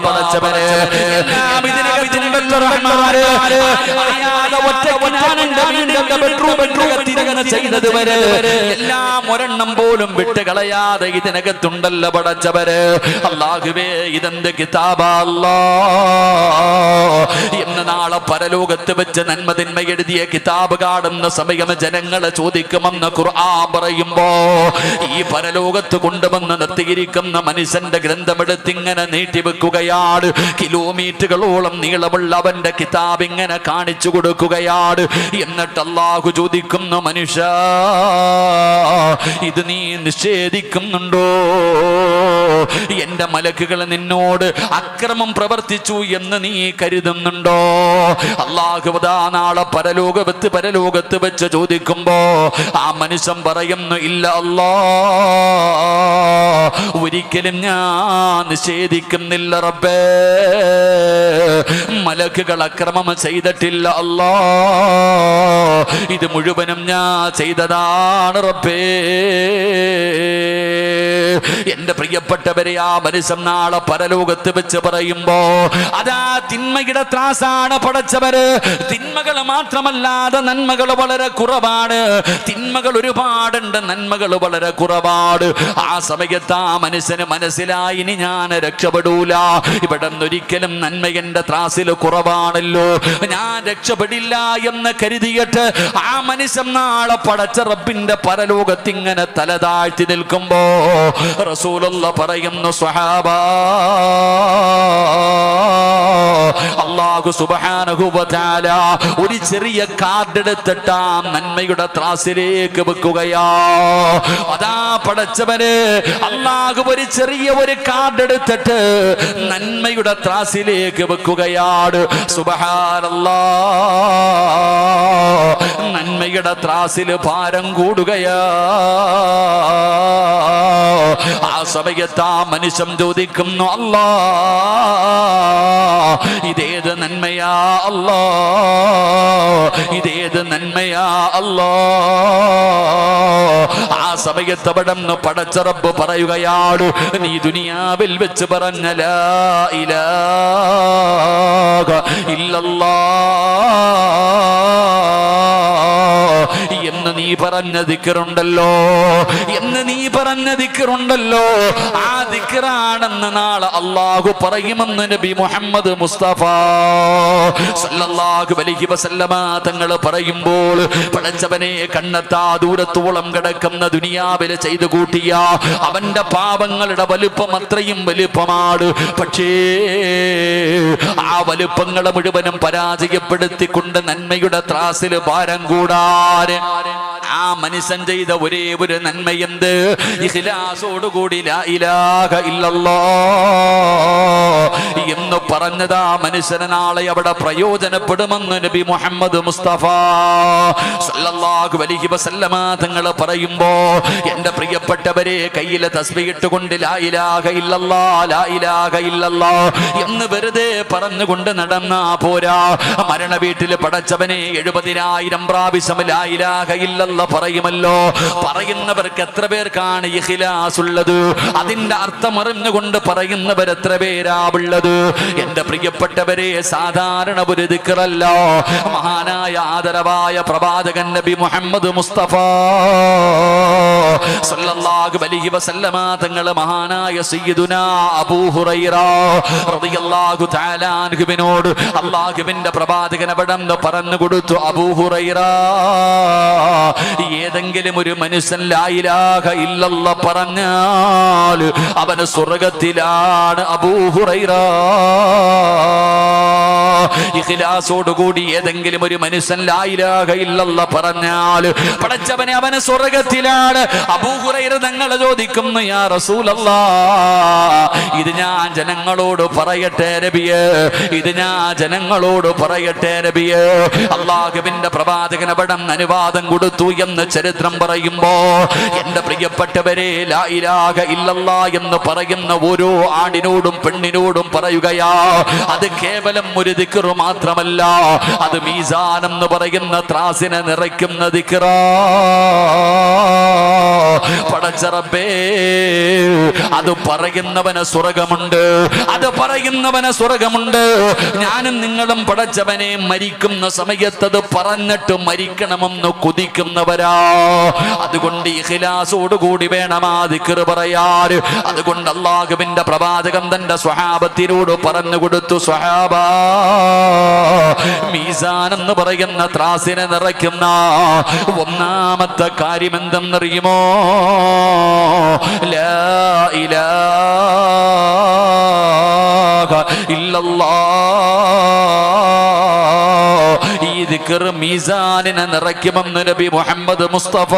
പടച്ചവനെ എല്ലാം ഇതിനകത്തുണ്ടല്ലോ റഹ്മാനേ അറിയാതെ ഒറ്റയ്ക്ക് ഞാൻ എൻ്റെ വീടിൻ്റെ ബെഡ്റൂമിനകത്തിരുന്ന് ചെയ്തത് വരെ എല്ലാം ഒരെണ്ണം പോലും വിട്ട് കളയാതെ ഇതിനകത്തുണ്ടല്ലോ പടച്ചവരെ അല്ലാഹുവേ ഇതെന്ത് കിതാബാ അല്ലാഹ് എന്ന് നാളെ പരലോകത്ത് വെച്ച് നന്മതിന്മ എഴുതിയ കിതാബ് കാണുന്ന സമയം ജനങ്ങളെ ചോദിക്കുമെന്ന് ഖുർആൻ പറയുമ്പോ ഈ പരലോകത്ത് കൊണ്ടുവന്ന് നിർത്തിയിരിക്കുന്ന മനുഷ്യന്റെ ഗ്രന്ഥമെടുത്ത് ഇങ്ങനെ നീട്ടിവെക്കുകയാണ് കിലോമീറ്ററുകളോളം നീളമുള്ള അവന്റെ കിതാബ് ഇങ്ങനെ കാണിച്ചു കൊടുക്കുകയാണ് എന്നിട്ട് അല്ലാഹു ചോദിക്കുന്നു മനുഷ്യ ഇത് നീ നിഷേധിക്കുന്നുണ്ടോ എന്റെ മലക്കുകൾ നിന്നോട് അക്രമം പ്രവർത്തിച്ചു എന്ന് നീ കരുതുന്നുണ്ടോ അല്ലാഹു നാളെ പരലോകത്ത് വെച്ച് ചോദിക്കുമ്പോ ആ മനുഷ്യൻ പറയുന്നു ഇല്ല അല്ലാഹ് ഒരിക്കലും ഞാൻ നിഷേധിക്കുന്നില്ല റബ്ബേ മലക്കുകൾ അക്രമം ചെയ്തിട്ടില്ല അല്ലാഹ് ഇത് മുഴുവനും ഞാൻ ചെയ്തതാണ് റബ്ബേ എന്റെ പ്രിയപ്പെട്ടവരെ ആ മനുഷ്യൻ നാളെ പരലോകത്ത് വെച്ച് പറയുമ്പോ അതാ തിന്മയുടെ ത്രാസാണ് പടച്ചവര് തിന്മകൾ മാത്രമല്ലാതെ നന്മകൾ വളരെ കുറവാണ് തിന്മകൾ ഒരുപാടുണ്ട് നന്മകൾ വളരെ കുറവാണ് ആ സമയത്ത് ആ മനുഷ്യന് മനസ്സിലായി ഇനി ഞാൻ രക്ഷപ്പെടൂല ഇവിടെ ഒരിക്കലും നന്മ എന്റെ ത്രാസിൽ കുറവാണല്ലോ ഞാൻ രക്ഷപ്പെടില്ല എന്ന് കരുതിയിട്ട് ആ മനുഷ്യൻ നാളെ പടച്ച റബ്ബിന്റെ പരലോകത്ത് ഇങ്ങനെ തല താഴ്ത്തി നിൽക്കുമ്പോ റസൂലുള്ളാഹി പറയുന്നു സ്വഹാബാ അല്ലാഹു സുബ്ഹാനഹു വ തആല ഒരു ചെറിയ കാർഡ് എടുത്തിട്ട് നന്മയുടെ ത്രാസിലേക്ക് വെക്കുകയാ അതാ പടച്ചവനെ അല്ലാഹു ഒരു ചെറിയ ഒരു കാർഡ് എടുത്തിട്ട് നന്മയുടെ ത്രാസിലേക്ക് വെക്കുകയാണ് സുബ്ഹാനല്ലാഹ് നന്മയുടെ ത്രാസിൽ ഭാരം കൂടുകയാ ആ സമയത്ത് ആ മനുഷ്യൻ ചോദിക്കുന്നു അല്ലാഹ് ഇതേത് നന്മയാ അല്ലാഹ് ഇതേത് നന്മയാ അല്ലാഹ് ആ സമയത്ത് അവിടുന്ന് പടച്ച റബ്ബ് പറയുകയാണ് നീ ദുനിയാവിൽ വെച്ച് പറഞ്ഞ ലാ ഇലാഹ ഇല്ലല്ലാഹ് എന്ന് നീ പറഞ്ഞ ദിക്റുണ്ടല്ലോ ആ ദിക്റാണെന്ന് നാളെ അല്ലാഹു പറയുമെന്ന് നബി മുഹമ്മദ് മുസ്തഫ സല്ലല്ലാഹു അലൈഹി വസല്ലമ തങ്ങൾ പറയുമ്പോൾ പടച്ചവനെ കണ്ണെത്താ ദൂരത്തോളം കിടക്കുന്ന ദുനിയാവിൽ ചെയ്തു കൂട്ടിയ അവന്റെ പാപങ്ങളുടെ വലുപ്പം അത്രയും വലുപ്പമാണ് പക്ഷേ ആ വലുപ്പങ്ങളെ മുഴുവനും പരാജയപ്പെടുത്തിക്കൊണ്ട് നന്മയുടെ ത്രാസിൽ ഭാരം കൂടാൻ ആ മനുഷ്യൻ ചെയ്ത ഒരേ ഒരു നന്മയെന്ത് ഇഖ്ലാസോടുകൂടി ലാ ഇലാഹ ഇല്ലല്ലാഹ് എന്ന് പറഞ്ഞതാ മനുഷ്യനെ നാളെ അവിടെ പ്രയോജനപ്പെടുമെന്ന് നബി മുഹമ്മദ് മുസ്തഫ സല്ലല്ലാഹു അലൈഹി വസല്ലമ തങ്ങൾ പറയുമ്പോ എന്റെ പ്രിയപ്പെട്ടവരെ കയ്യിലെ തസ്ബീഹ് ഇട്ടുകൊണ്ട് ലാ ഇലാഹ ഇല്ലല്ലാഹ് ലാ ഇലാഹ ഇല്ലല്ലാഹ് എന്ന് വെറുതെ പറഞ്ഞുകൊണ്ട് നടന്നാ പോരാ മരണ വീട്ടിൽ പടച്ചവനെ 70,000 പ്രാവശ്യം ലാ ഇലാഹ ഇല്ലല്ലാഹ് പറയുമല്ലോ പറയുന്നവർക്ക് എത്ര പേർക്കാണ് ഇഖ്ലാസ് ഉള്ളത് അതിന്റെ അർത്ഥം അറിഞ്ഞുകൊണ്ട് പറയുന്നവർ എത്ര പേരാവുള്ളത് എന്റെ പ്രിയപ്പെട്ടവരെ സാധാരണ ഒരു ദിക്റല്ല മഹാനായ ആദരവായ പ്രവാചകൻ നബി മുഹമ്മദ് മുസ്തഫ സല്ലല്ലാഹു അലൈഹി വസല്ലമ തങ്ങൾ മഹാനായ സയ്യിദുനാ അബൂ ഹുറൈറ റളിയല്ലാഹു തആല അൻഹുവിനോട് അല്ലാഹുവിന്റെ പ്രവാചകൻ അവിടുന്ന് പറഞ്ഞു കൊടുത്തു അബൂ ഹുറൈറ ഏതെങ്കിലും ഒരു മനുഷ്യൻ ലാ ഇലാഹ ഇല്ലല്ലാഹ് പറഞ്ഞാൽ അവന് സ്വർഗ്ഗത്തിലാണ് അബൂ ഹുറൈറ ഇഖ്ലാസോടുകൂടി ഏതെങ്കിലും ഒരു മനുഷ്യൻ ലാ ഇലാഹ ഇല്ലല്ലാഹ് പറഞ്ഞാൽ പടച്ചവനെ അവന് സ്വർഗ്ഗത്തിലാണ് അബൂ ഹുറൈറ തങ്ങൾ ചോദിക്കുന്നു യാ റസൂലല്ലാഹ് ഇത് ഞാൻ ജനങ്ങളോട് പറയട്ടെ നബിയേ നബിയേ അല്ലാഹുവിന്റെ പ്രവാചകൻ അവിടം അനുവാദം കൊടുത്തു എന്ന് ചരിത്രം പറയുമ്പോ എന്റെ പ്രിയപ്പെട്ടവരെ ലാ ഇലാഹ ഇല്ലല്ലാഹ് എന്ന് പറയുന്ന ഓരോ ആണിനോടും പെണ്ണിനോടും പറയുകയാ അത് കേവലം ഒരു ദിക്ർ മാത്രമല്ല, അത് മീസാൻ എന്ന് പറയുന്ന ത്രാസിനെ നിറയ്ക്കുന്ന ദിക്റാ. പടച്ച റബ്ബേ, അത് പറയുന്നവന് സ്വർഗമുണ്ട്, അത് പറയുന്നവന് സ്വർഗമുണ്ട്. ഞാനും നിങ്ങളും പടച്ചവനെ മരിക്കുന്ന സമയത്ത് അത് പറഞ്ഞിട്ട് മരിക്കണമെന്ന് കുതിക്കുന്നവരാ. അതുകൊണ്ട് ഇഖ്ലാസോടുകൂടി വേണം ആ ദിക്ർ പറയാൻ. അതുകൊണ്ട് അല്ലാഹുവിന്റെ പ്രവാചകൻ തന്റെ സ്വഹാബത്തിനോട് പറഞ്ഞു കൊടുത്തു, സ്വഹാബാ, മീസാൻ എന്ന് പറയുന്ന ത്രാസിനെ നിറയ്ക്കുന്ന ഒന്നാമത്തെ കാര്യം എന്തെന്നറിയുമോ? ലാ ഇലാഹ ഇല്ലല്ലാഹ്. ഈ ദിക്ർ മീസാനിനെ നിറയ്ക്കുമെന്ന് നബി മുഹമ്മദ് മുസ്തഫ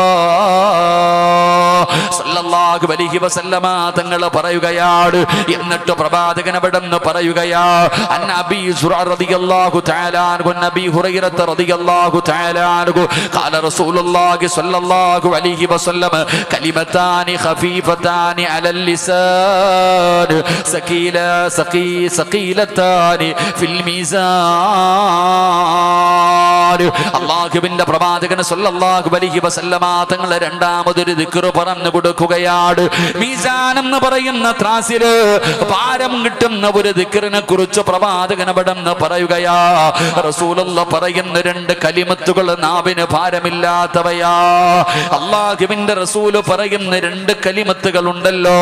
സല്ലല്ലാഹു അലൈഹി വസല്ലമ തങ്ങൾ പറയുകയാണ്. എന്നിട്ട് പ്രവാചകൻ അവിടെന്ന് പറയുകയാ, അൻ അബീ സുറ റളിയല്ലാഹു തആല അൻഹു നബി ഹുറൈറ റളിയല്ലാഹു തആല അൻഹു ഖാല റസൂലുള്ളാഹി സ്വല്ലല്ലാഹു അലൈഹി വസല്ലം കലിമതാനി ഖഫീഫതാനി അലൽ ലിസാൻ സഖീലതാനി ഫിൽ മീസാൻ. അല്ലാഹുവിന്റെ പ്രവാചകൻ സ്വല്ലല്ലാഹു അലൈഹി വസല്ലമ തങ്ങൾ രണ്ടാമതൊരു ദിക്ർ പറഞ്ഞു കൊടുക്കുകയാണ്. മീസാൻ എന്ന് പറയുന്ന ത്രാസില് ഭാരം കിട്ടുന്ന ഒരു ദിക്റിനെ കുറിച്ച് പ്രവാചകൻ അവിടെന്ന് പറയുകയാ. റസൂലുള്ളാഹി പറയുന്ന രണ്ട് കലിമത്തുകൾ നാവിന് ഭാരമില്ലാത്തവയാ. അല്ലാഹുവിന്റെ റസൂല് പറയുന്ന രണ്ട് കലിമത്തുകൾ ഉണ്ടല്ലോ,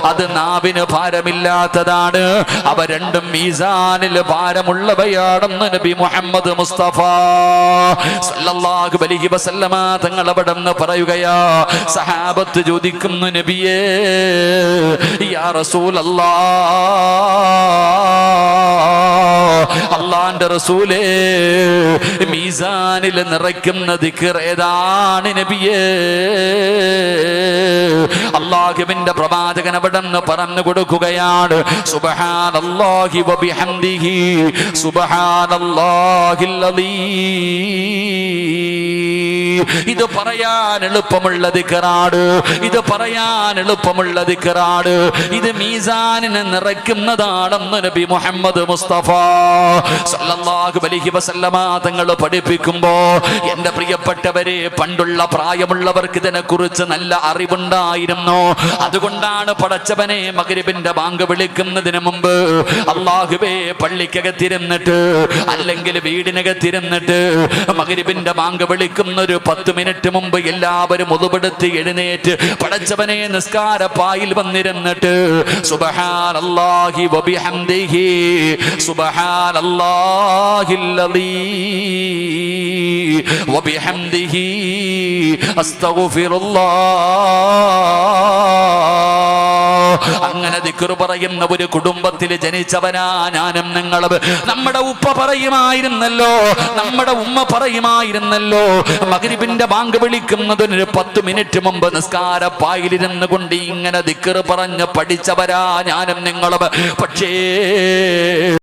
അത് നാവിന് ഭാരമില്ലാത്തതാണ്. അവ രണ്ടും മീസാനിൽ ഭാരമുള്ളവയാണെന്ന് നബി മുഹമ്മദ് മുസ്തഫ സല്ലല്ലാഹു അലൈഹി വസല്ലമ തങ്ങൾ അവിടെന്ന് പറയുകയാ. സഹാബത്ത് ചോദിക്കുന്നു, നബിയേ, യാ റസൂലല്ലാഹ്, അല്ലാഹുവിന്റെ റസൂലേ, മീസാനിൽ നിറയ്ക്കുന്ന ദിക്ർ ഏതാണ് നബിയേ? അല്ലാഹുവിന്റെ പ്രവാചകൻ അവിടെന്ന് പറഞ്ഞു കൊടുക്കുകയാണ്, സുബ്ഹാനല്ലാഹി വബിഹംദിഹി സുബ്ഹാനല്ലാഹിൽ അലീം. ഇത് പറയാൻ എളുപ്പമുള്ള ദിക്റാണ്, ഇത് പറയാൻ എളുപ്പമുള്ള ദിക്റാണ്. ഇത് മീസാനിനെ നിറയ്ക്കുന്നതാണെന്ന് നബി മുഹമ്മദ് മുസ്തഫ സല്ലല്ലാഹു അലൈഹി വസല്ലമ തങ്ങൾ പഠിപ്പിക്കുമ്പോ, എന്റെ പ്രിയപ്പെട്ടവരെ, പണ്ടുള്ള പ്രായമുള്ളവർക്ക് ഇതിനെ കുറിച്ച് നല്ല അറിവുണ്ടായിരുന്നു. അതുകൊണ്ടാണ് പടച്ചവനെ മഗ്രിബിന്റെ ബാങ്ക് വിളിക്കുന്നതിന് മുമ്പ് അല്ലാഹുവേ പള്ളിക്കകത്തിരുന്നിട്ട് അല്ലെങ്കിൽ വീടിനകത്തിരുന്നിട്ട് മഗ്രിബിന്റെ ബാങ്ക് വിളിക്കുന്ന ഒരു 10 മിനിറ്റ് മുമ്പ് എല്ലാവരും ഒതുപെടുത്തി എഴുന്നേറ്റ് പടച്ചവനെ നിസ്കാരപ്പായിൽ വന്നിരുന്നിട്ട് സുബ്ഹാനല്ലാഹി വബിഹംദിഹി സുബ്ഹാനല്ലാഹിൽ അലീം വബിഹംദിഹി അസ്തഗ്ഫിറുല്ലാഹ്. അങ്ങനെ ദിക്ർ പറയുന്ന ഒരു കുടുംബത്തിൽ ജനിച്ചവനാ ഞാനും നിങ്ങളും. നമ്മുടെ ഉപ്പ പറയുമായിരുന്നല്ലോ, നമ്മുടെ ഉമ്മ പറയുമായിരുന്നല്ലോ, മഗ്രിബിന്റെ ബാങ്ക് വിളിക്കുന്നതിന് 10 മിനിറ്റ് മുമ്പ് നിസ്കാരപ്പായിലിരുന്ന് കൊണ്ട് ഇങ്ങനെ ദിക്ർ പറഞ്ഞ് പഠിച്ചവരാ ഞാനും നിങ്ങളും. പക്ഷേ